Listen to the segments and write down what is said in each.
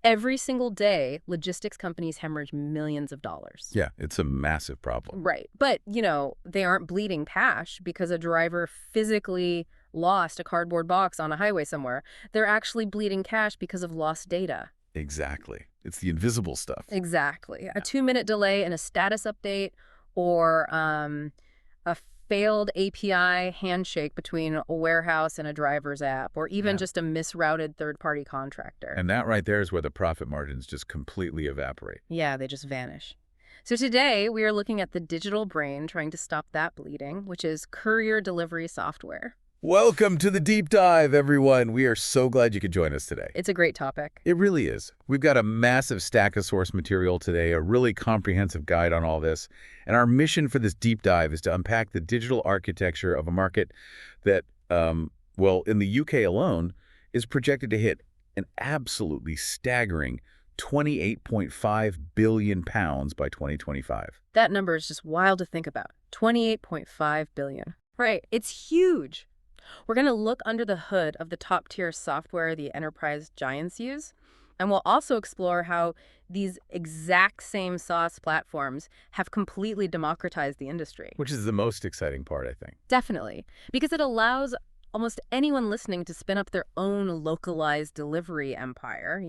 Every single day, logistics companies hemorrhage millions of dollars. Yeah, it's a massive problem. Right. But, they aren't bleeding cash because a driver physically lost a cardboard box on a highway somewhere. They're actually bleeding cash because of lost data. Exactly. It's the invisible stuff. Exactly. A 2-minute delay in a status update or a failed API handshake between a warehouse and a driver's app, or even just a misrouted third-party contractor. And that right there is where the profit margins just completely evaporate. Yeah, they just vanish. So today, we are looking at the digital brain trying to stop that bleeding, which is courier delivery software. Welcome to the deep dive, everyone. We are so glad you could join us today. It's a great topic. It really is. We've got a massive stack of source material today, a really comprehensive guide on all this. And our mission for this deep dive is to unpack the digital architecture of a market that, in the UK alone, is projected to hit an absolutely staggering £28.5 billion by 2025. That number is just wild to think about. 28.5 billion. Right. It's huge. We're going to look under the hood of the top-tier software the enterprise giants use, and we'll also explore how these exact same SaaS platforms have completely democratized the industry. Which is the most exciting part, I think. Definitely, because it allows almost anyone listening to spin up their own localized delivery empire,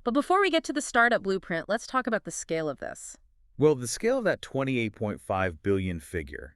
But before we get to the startup blueprint, let's talk about the scale of this. Well, the scale of that 28.5 billion figure,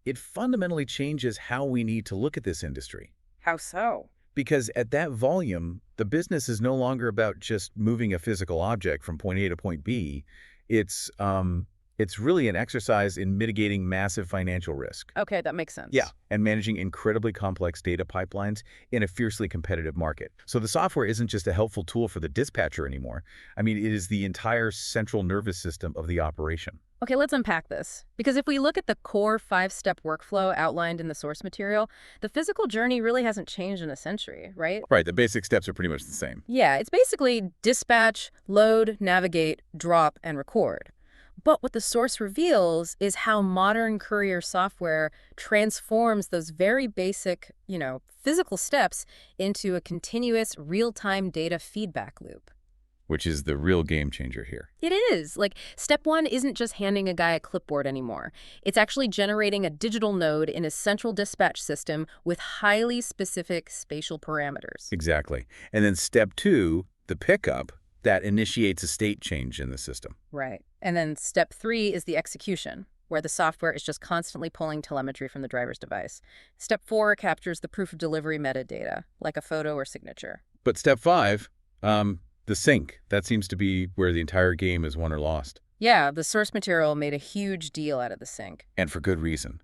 it fundamentally changes how we need to look at this industry. How so? Because at that volume, the business is no longer about just moving a physical object from point A to point B. It's really an exercise in mitigating massive financial risk. Okay, that makes sense. Yeah, and managing incredibly complex data pipelines in a fiercely competitive market. So the software isn't just a helpful tool for the dispatcher anymore. I mean, it is the entire central nervous system of the operation. Okay, let's unpack this. Because if we look at the core 5-step workflow outlined in the source material, the physical journey really hasn't changed in a century, right? Right, the basic steps are pretty much the same. Yeah, it's basically dispatch, load, navigate, drop, and record. But what the source reveals is how modern courier software transforms those very basic, physical steps into a continuous real-time data feedback loop. Which is the real game changer here. It is. Step one isn't just handing a guy a clipboard anymore. It's actually generating a digital node in a central dispatch system with highly specific spatial parameters. Exactly. And then step two, the pickup, that initiates a state change in the system. Right. And then step 3 is the execution, where the software is just constantly pulling telemetry from the driver's device. Step 4 captures the proof of delivery metadata, like a photo or signature. But step 5, the sync, that seems to be where the entire game is won or lost. Yeah, the source material made a huge deal out of the sync. And for good reason.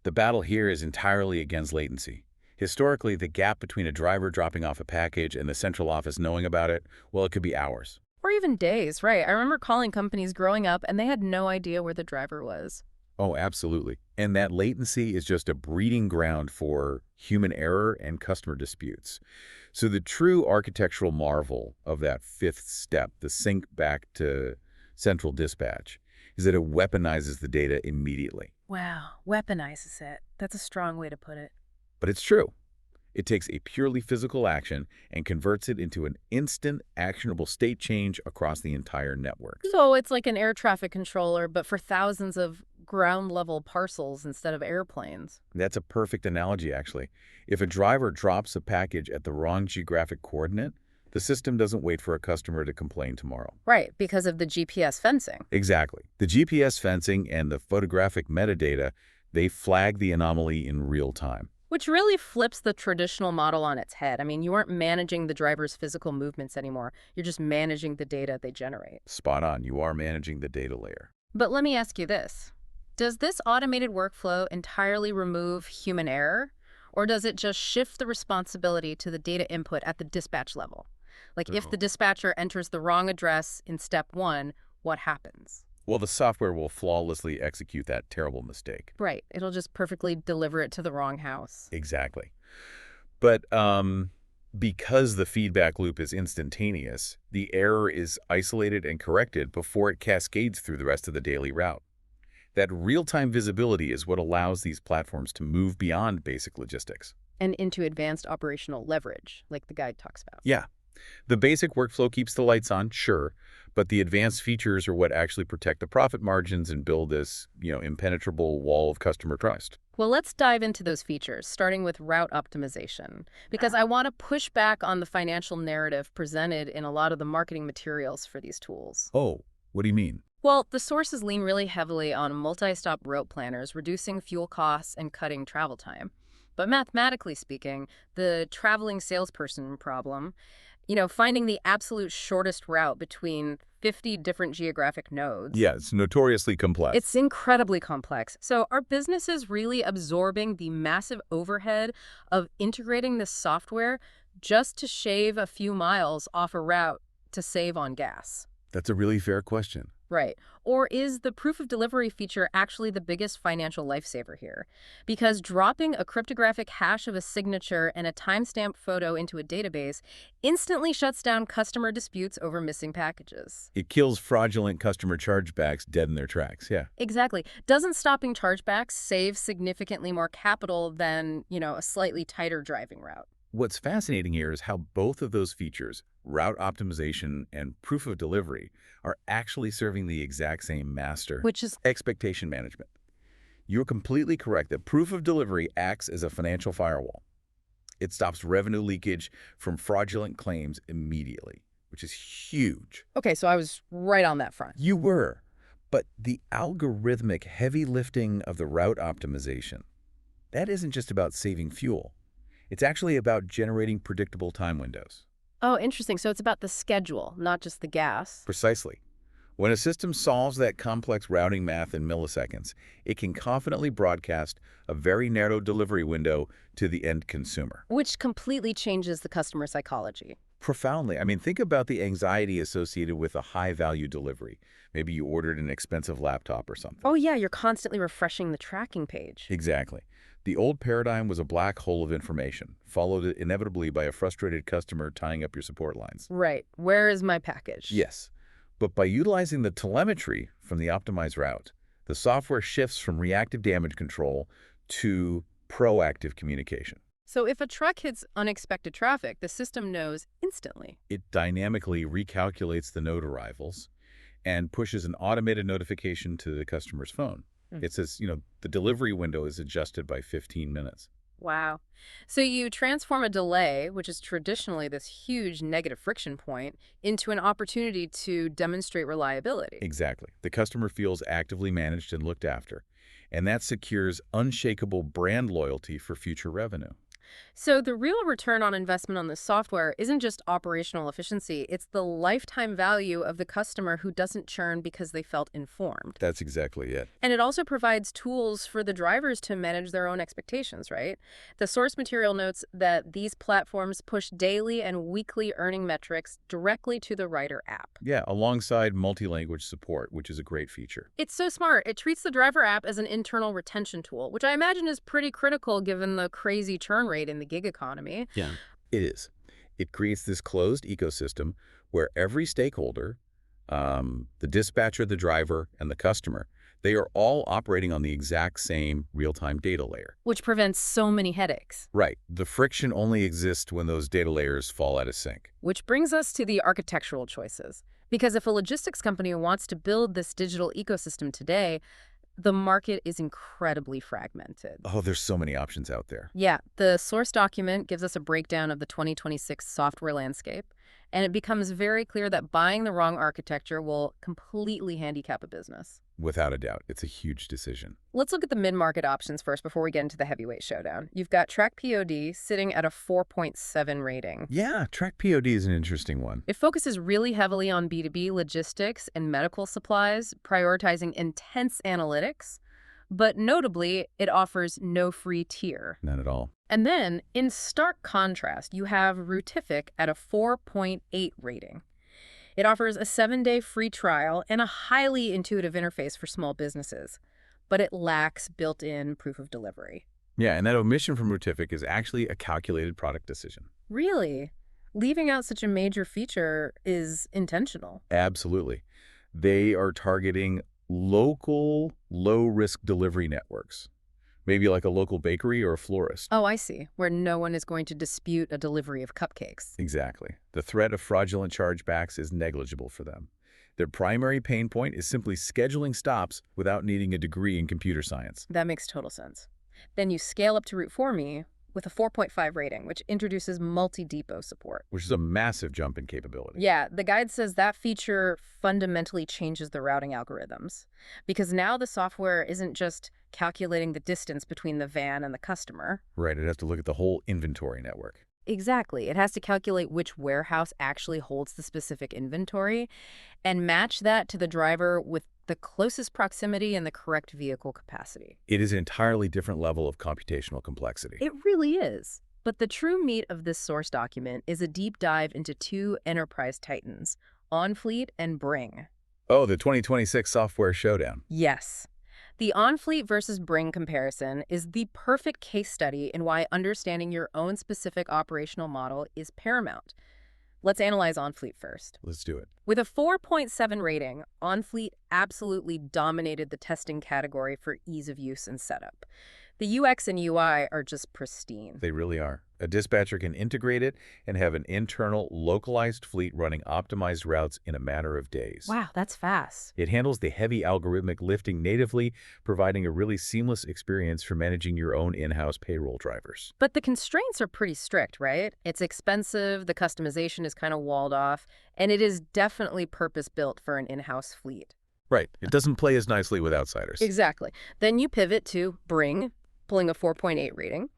The battle here is entirely against latency. Historically, the gap between a driver dropping off a package and the central office knowing about it, well, it could be hours. Or even days, right? I remember calling companies growing up, and they had no idea where the driver was. Oh, absolutely. And that latency is just a breeding ground for human error and customer disputes. So the true architectural marvel of that 5th step, the sync back to central dispatch, is that it weaponizes the data immediately. Wow, weaponizes it. That's a strong way to put it. But it's true. It takes a purely physical action and converts it into an instant, actionable state change across the entire network. So it's like an air traffic controller, but for thousands of ground-level parcels instead of airplanes. That's a perfect analogy, actually. If a driver drops a package at the wrong geographic coordinate, the system doesn't wait for a customer to complain tomorrow. Right, because of the GPS fencing. Exactly. The GPS fencing and the photographic metadata, they flag the anomaly in real time. Which really flips the traditional model on its head. I mean, you aren't managing the driver's physical movements anymore. You're just managing the data they generate. Spot on. You are managing the data layer. But let me ask you this. Does this automated workflow entirely remove human error? Or does it just shift the responsibility to the data input at the dispatch level? If the dispatcher enters the wrong address in step 1, what happens? Well, the software will flawlessly execute that terrible mistake. Right. It'll just perfectly deliver it to the wrong house. Exactly. But because the feedback loop is instantaneous, the error is isolated and corrected before it cascades through the rest of the daily route. That real-time visibility is what allows these platforms to move beyond basic logistics. And into advanced operational leverage, like the guide talks about. Yeah. The basic workflow keeps the lights on, sure, but the advanced features are what actually protect the profit margins and build this, impenetrable wall of customer trust. Well, let's dive into those features, starting with route optimization, because I want to push back on the financial narrative presented in a lot of the marketing materials for these tools. Oh, what do you mean? Well, the sources lean really heavily on multi-stop route planners, reducing fuel costs and cutting travel time. But mathematically speaking, the traveling salesperson problem, finding the absolute shortest route between 50 different geographic nodes, Yeah, it's notoriously complex. it's incredibly complex. So are businesses really absorbing the massive overhead of integrating this software just to shave a few miles off a route to save on gas? That's a really fair question. Right. Or is the proof of delivery feature actually the biggest financial lifesaver here? Because dropping a cryptographic hash of a signature and a timestamp photo into a database instantly shuts down customer disputes over missing packages. It kills fraudulent customer chargebacks dead in their tracks, yeah. Exactly. Doesn't stopping chargebacks save significantly more capital than, a slightly tighter driving route? What's fascinating here is how both of those features, route optimization and proof of delivery, are actually serving the exact same master: Which is, expectation management. You're completely correct that proof of delivery acts as a financial firewall. It stops revenue leakage from fraudulent claims immediately, which is huge. okay, so I was right on that front. You were. But the algorithmic heavy lifting of the route optimization, that isn't just about saving fuel. It's actually about generating predictable time windows. Oh, interesting. So it's about the schedule, not just the gas. Precisely. When a system solves that complex routing math in milliseconds, it can confidently broadcast a very narrow delivery window to the end consumer. Which completely changes the customer psychology. Profoundly. I mean, think about the anxiety associated with a high-value delivery. Maybe you ordered an expensive laptop or something. Oh, yeah, you're constantly refreshing the tracking page. Exactly. The old paradigm was a black hole of information, followed inevitably by a frustrated customer tying up your support lines. Right. Where is my package? Yes, but by utilizing the telemetry from the optimized route, the software shifts from reactive damage control to proactive communication. So if a truck hits unexpected traffic, the system knows instantly. It dynamically recalculates the node arrivals and pushes an automated notification to the customer's phone. It says, the delivery window is adjusted by 15 minutes. Wow. So you transform a delay, which is traditionally this huge negative friction point, into an opportunity to demonstrate reliability. Exactly. The customer feels actively managed and looked after, and that secures unshakable brand loyalty for future revenue. So the real return on investment on this software isn't just operational efficiency, it's the lifetime value of the customer who doesn't churn because they felt informed. That's exactly it. And it also provides tools for the drivers to manage their own expectations, right? The source material notes that these platforms push daily and weekly earning metrics directly to the rider app. Yeah, alongside multi-language support, which is a great feature. It's so smart. It treats the driver app as an internal retention tool, which I imagine is pretty critical given the crazy churn rate in the gig economy. Yeah. It is. It creates this closed ecosystem where every stakeholder, the dispatcher, the driver, and the customer, they are all operating on the exact same real-time data layer. Which prevents so many headaches. Right. The friction only exists when those data layers fall out of sync. Which brings us to the architectural choices. Because if a logistics company wants to build this digital ecosystem today, the market is incredibly fragmented. Oh, there's so many options out there. Yeah, the source document gives us a breakdown of the 2026 software landscape, and it becomes very clear that buying the wrong architecture will completely handicap a business. Without a doubt, it's a huge decision. Let's look at the mid-market options first before we get into the heavyweight showdown. You've got TrackPOD sitting at a 4.7 rating. Yeah, TrackPOD is an interesting one. It focuses really heavily on B2B logistics and medical supplies, prioritizing intense analytics, but notably, it offers no free tier. None at all. And then, in stark contrast, you have Routific at a 4.8 rating. It offers a 7-day free trial and a highly intuitive interface for small businesses, but it lacks built-in proof of delivery. Yeah, and that omission from Routific is actually a calculated product decision. Really? Leaving out such a major feature is intentional. Absolutely. They are targeting local, low-risk delivery networks, Maybe like a local bakery or a florist. Oh, I see, where no one is going to dispute a delivery of cupcakes. Exactly. The threat of fraudulent chargebacks is negligible for them. Their primary pain point is simply scheduling stops without needing a degree in computer science. That makes total sense. Then you scale up to Route 4 Me with a 4.5 rating, which introduces multi-depot support. Which is a massive jump in capability. Yeah, the guide says that feature fundamentally changes the routing algorithms, because now the software isn't just calculating the distance between the van and the customer. Right, it has to look at the whole inventory network. Exactly. It has to calculate which warehouse actually holds the specific inventory and match that to the driver with the closest proximity and the correct vehicle capacity. It is an entirely different level of computational complexity. It really is. But the true meat of this source document is a deep dive into two enterprise titans, OnFleet and Bring. Oh, the 2026 software showdown. Yes. The OnFleet versus Bring comparison is the perfect case study in why understanding your own specific operational model is paramount. Let's analyze OnFleet first. Let's do it. With a 4.7 rating, OnFleet absolutely dominated the testing category for ease of use and setup. The UX and UI are just pristine. They really are. A dispatcher can integrate it and have an internal, localized fleet running optimized routes in a matter of days. Wow, that's fast. It handles the heavy algorithmic lifting natively, providing a really seamless experience for managing your own in-house payroll drivers. But the constraints are pretty strict, right? It's expensive, the customization is kind of walled off, and it is definitely purpose-built for an in-house fleet. Right. It doesn't play as nicely with outsiders. Exactly. Then you pivot to Bring, pulling a 4.8 rating.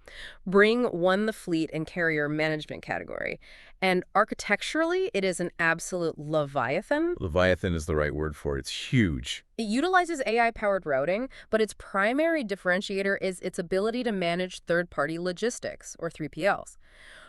Bring won the fleet and carrier management category. And architecturally, it is an absolute leviathan. Leviathan is the right word for it. It's huge. It utilizes AI-powered routing, but its primary differentiator is its ability to manage third-party logistics, or 3PLs.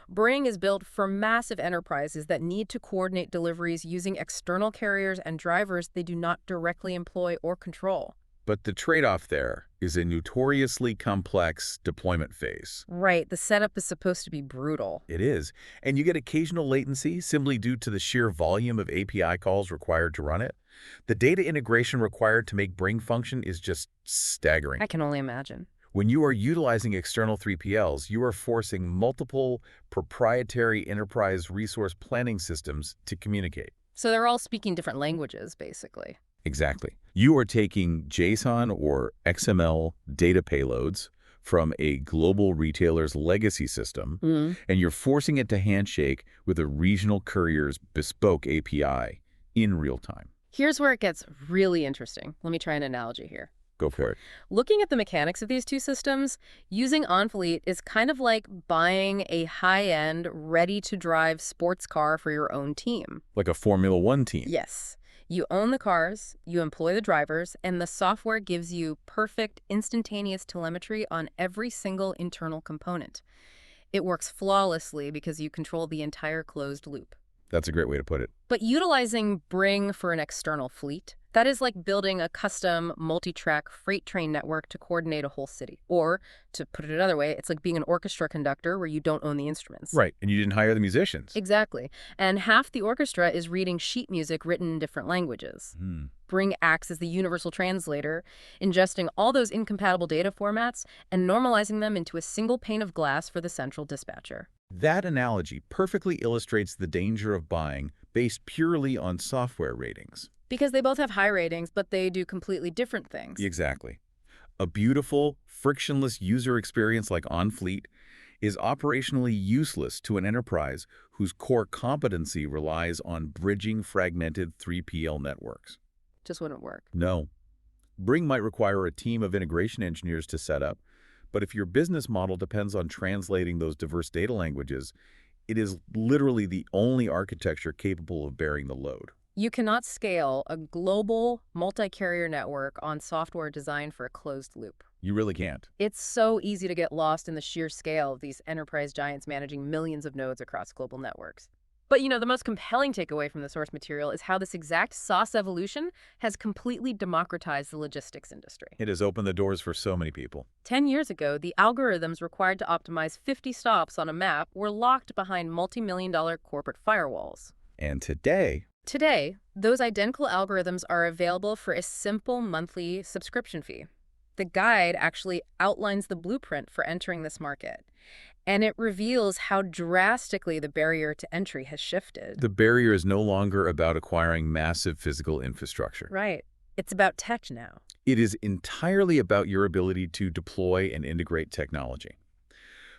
Bring is built for massive enterprises that need to coordinate deliveries using external carriers and drivers they do not directly employ or control. But the trade-off there is a notoriously complex deployment phase. Right, the setup is supposed to be brutal. It is. And you get occasional latency simply due to the sheer volume of API calls required to run it. The data integration required to make Bring function is just staggering. I can only imagine. When you are utilizing external 3PLs, you are forcing multiple proprietary enterprise resource planning systems to communicate. So they're all speaking different languages, basically. Exactly. You are taking JSON or XML data payloads from a global retailer's legacy system, and you're forcing it to handshake with a regional courier's bespoke API in real time. Here's where it gets really interesting. Let me try an analogy here. Go for it. Looking at the mechanics of these two systems, using OnFleet is kind of like buying a high-end, ready-to-drive sports car for your own team. Like a Formula One team. Yes. You own the cars, you employ the drivers, and the software gives you perfect, instantaneous telemetry on every single internal component. It works flawlessly because you control the entire closed loop. That's a great way to put it. But utilizing Bring for an external fleet, that is like building a custom multi-track freight train network to coordinate a whole city. Or, to put it another way, it's like being an orchestra conductor where you don't own the instruments. Right, and you didn't hire the musicians. Exactly. And half the orchestra is reading sheet music written in different languages. Bring acts as the universal translator, ingesting all those incompatible data formats and normalizing them into a single pane of glass for the central dispatcher. That analogy perfectly illustrates the danger of buying based purely on software ratings. Because they both have high ratings, but they do completely different things. Exactly. A beautiful, frictionless user experience like OnFleet is operationally useless to an enterprise whose core competency relies on bridging fragmented 3PL networks. Just wouldn't work. No. Bring might require a team of integration engineers to set up, but if your business model depends on translating those diverse data languages, it is literally the only architecture capable of bearing the load. You cannot scale a global multi-carrier network on software designed for a closed loop. You really can't. It's so easy to get lost in the sheer scale of these enterprise giants managing millions of nodes across global networks. But the most compelling takeaway from the source material is how this exact sauce evolution has completely democratized the logistics industry. It has opened the doors for so many people. 10 years ago, the algorithms required to optimize 50 stops on a map were locked behind multi-million-dollar corporate firewalls. And today, Today, those identical algorithms are available for a simple monthly subscription fee. The guide actually outlines the blueprint for entering this market, and it reveals how drastically the barrier to entry has shifted. The barrier is no longer about acquiring massive physical infrastructure. Right. It's about tech now. It is entirely about your ability to deploy and integrate technology.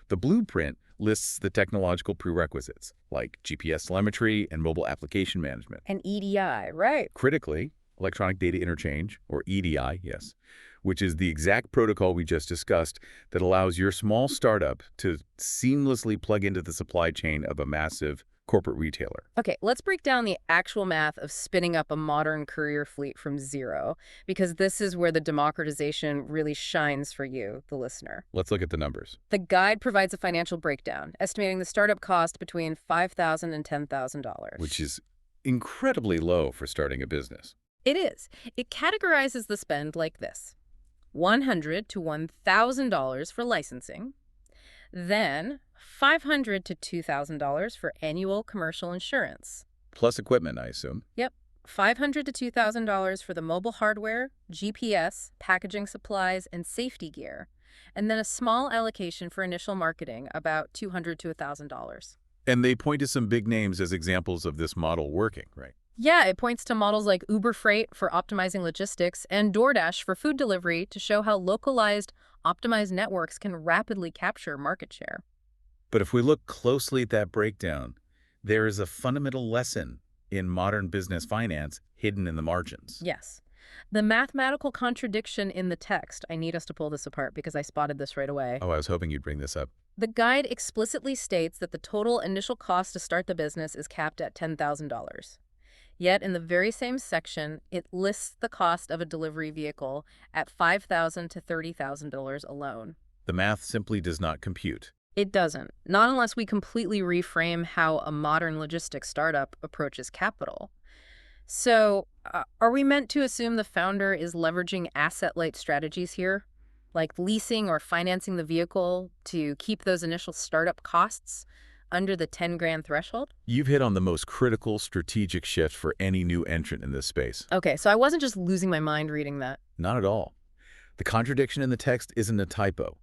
The blueprint lists the technological prerequisites, like GPS telemetry and mobile application management. And EDI, right. Critically, electronic data interchange, or EDI, yes, which is the exact protocol we just discussed that allows your small startup to seamlessly plug into the supply chain of a massive corporate retailer. Okay, let's break down the actual math of spinning up a modern courier fleet from zero, because this is where the democratization really shines for you, the listener. Let's look at the numbers. The guide provides a financial breakdown, estimating the startup cost between $5,000 and $10,000. Which is incredibly low for starting a business. It is. It categorizes the spend like this: $100 to $1,000 for licensing, then $500 to $2,000 for annual commercial insurance. Plus equipment, I assume. Yep, $500 to $2,000 for the mobile hardware, GPS, packaging supplies, and safety gear, and then a small allocation for initial marketing, about $200 to $1,000. And they point to some big names as examples of this model working, right? Yeah, it points to models like Uber Freight for optimizing logistics and DoorDash for food delivery to show how localized, optimized networks can rapidly capture market share. But if we look closely at that breakdown, there is a fundamental lesson in modern business finance hidden in the margins. Yes. The mathematical contradiction in the text, I need us to pull this apart because I spotted this right away. Oh, I was hoping you'd bring this up. The guide explicitly states that the total initial cost to start the business is capped at $10,000. Yet, in the very same section, it lists the cost of a delivery vehicle at $5,000 to $30,000 alone. The math simply does not compute. It doesn't, not unless we completely reframe how a modern logistics startup approaches capital. So, are we meant to assume the founder is leveraging asset-light strategies here, like leasing or financing the vehicle to keep those initial startup costs under the 10 grand threshold? You've hit on the most critical strategic shift for any new entrant in this space. Okay, so I wasn't just losing my mind reading that. Not at all. The contradiction in the text isn't a typo.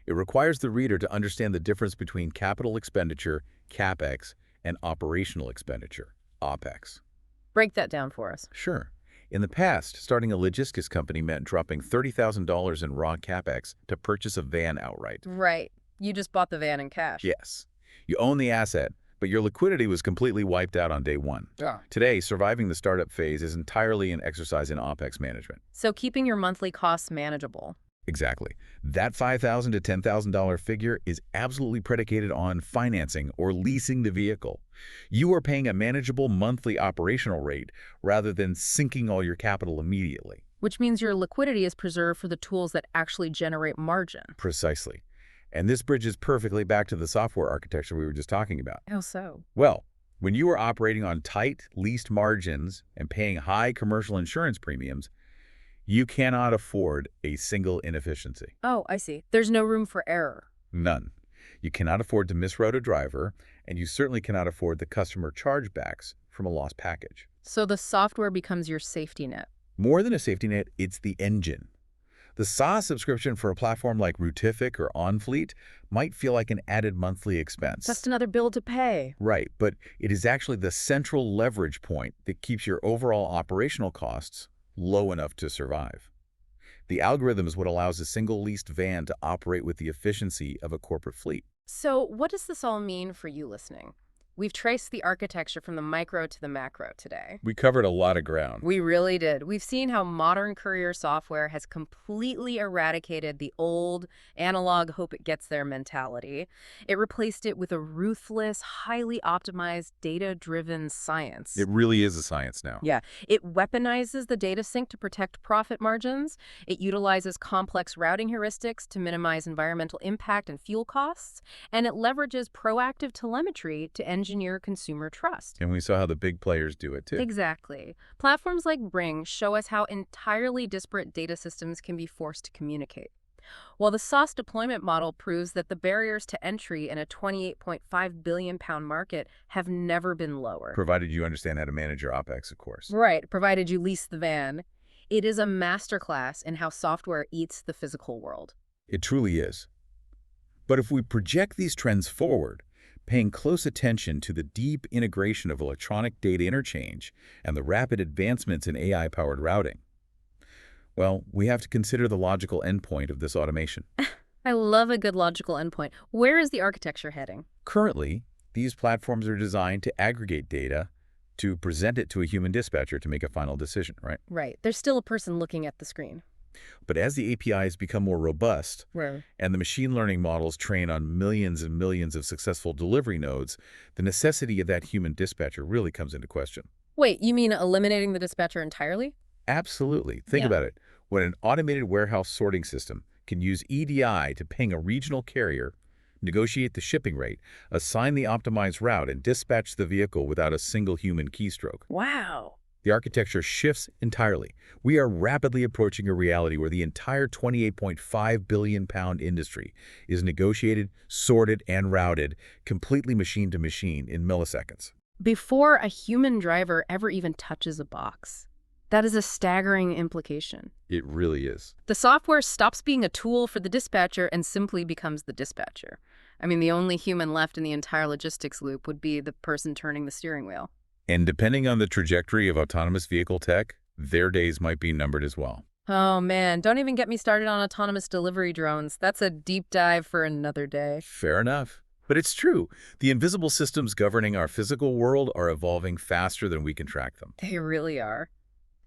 It requires the reader to understand the difference between capital expenditure, CapEx, and operational expenditure, OpEx. Break that down for us. Sure. In the past, starting a logistics company meant dropping $30,000 in raw CapEx to purchase a van outright. Right. You just bought the van in cash. Yes. You own the asset, but your liquidity was completely wiped out on day one. Yeah. Today, surviving the startup phase is entirely an exercise in OpEx management. So keeping your monthly costs manageable. Exactly. That $5,000 to $10,000 figure is absolutely predicated on financing or leasing the vehicle. You are paying a manageable monthly operational rate rather than sinking all your capital immediately. Which means your liquidity is preserved for the tools that actually generate margin. Precisely. And this bridges perfectly back to the software architecture we were just talking about. How so? Well, when you are operating on tight leased margins and paying high commercial insurance premiums, you cannot afford a single inefficiency. Oh, I see. There's no room for error. None. You cannot afford to misroute a driver, and you certainly cannot afford the customer chargebacks from a lost package. So the software becomes your safety net. More than a safety net, it's the engine. The SaaS subscription for a platform like Routific or OnFleet might feel like an added monthly expense. Just another bill to pay. Right, but it is actually the central leverage point that keeps your overall operational costs low enough to survive. The algorithm is what allows a single leased van to operate with the efficiency of a corporate fleet. So what does this all mean for you listening? We've traced the architecture from the micro to the macro today. We covered a lot of ground. We really did. We've seen how modern courier software has completely eradicated the old analog hope it gets there mentality. It replaced it with a ruthless, highly optimized, data-driven science. It really is a science now. Yeah. It weaponizes the data sync to protect profit margins. It utilizes complex routing heuristics to minimize environmental impact and fuel costs. And it leverages proactive telemetry to engineer consumer trust. And we saw how the big players do it too. Exactly. Platforms like Bring show us how entirely disparate data systems can be forced to communicate. While the SaaS deployment model proves that the barriers to entry in a £28.5 billion market have never been lower. Provided you understand how to manage your OpEx, of course. Right, provided you lease the van. It is a masterclass in how software eats the physical world. It truly is. But if we project these trends forward, paying close attention to the deep integration of electronic data interchange and the rapid advancements in AI-powered routing, well, we have to consider the logical endpoint of this automation. I love a good logical endpoint. Where is the architecture heading? Currently, these platforms are designed to aggregate data to present it to a human dispatcher to make a final decision, right? Right. There's still a person looking at the screen. But as the APIs become more robust Right. and the machine learning models train on millions and millions of successful delivery nodes, the necessity of that human dispatcher really comes into question. Wait, you mean eliminating the dispatcher entirely? Absolutely. Think Yeah. about it. When an automated warehouse sorting system can use EDI to ping a regional carrier, negotiate the shipping rate, assign the optimized route, and dispatch the vehicle without a single human keystroke, Wow. the architecture shifts entirely. We are rapidly approaching a reality where the entire 28.5 billion pound industry is negotiated, sorted, and routed completely machine to machine in milliseconds. Before a human driver ever even touches a box. That is a staggering implication. It really is. The software stops being a tool for the dispatcher and simply becomes the dispatcher. I mean, the only human left in the entire logistics loop would be the person turning the steering wheel. And depending on the trajectory of autonomous vehicle tech, their days might be numbered as well. Oh man, don't even get me started on autonomous delivery drones. That's a deep dive for another day. Fair enough. But it's true. The invisible systems governing our physical world are evolving faster than we can track them. They really are.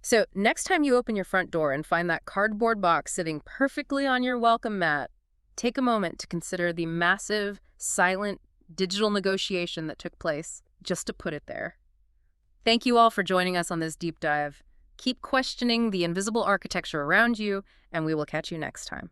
So next time you open your front door and find that cardboard box sitting perfectly on your welcome mat, take a moment to consider the massive, silent, digital negotiation that took place just to put it there. Thank you all for joining us on this deep dive. Keep questioning the invisible architecture around you, and we will catch you next time.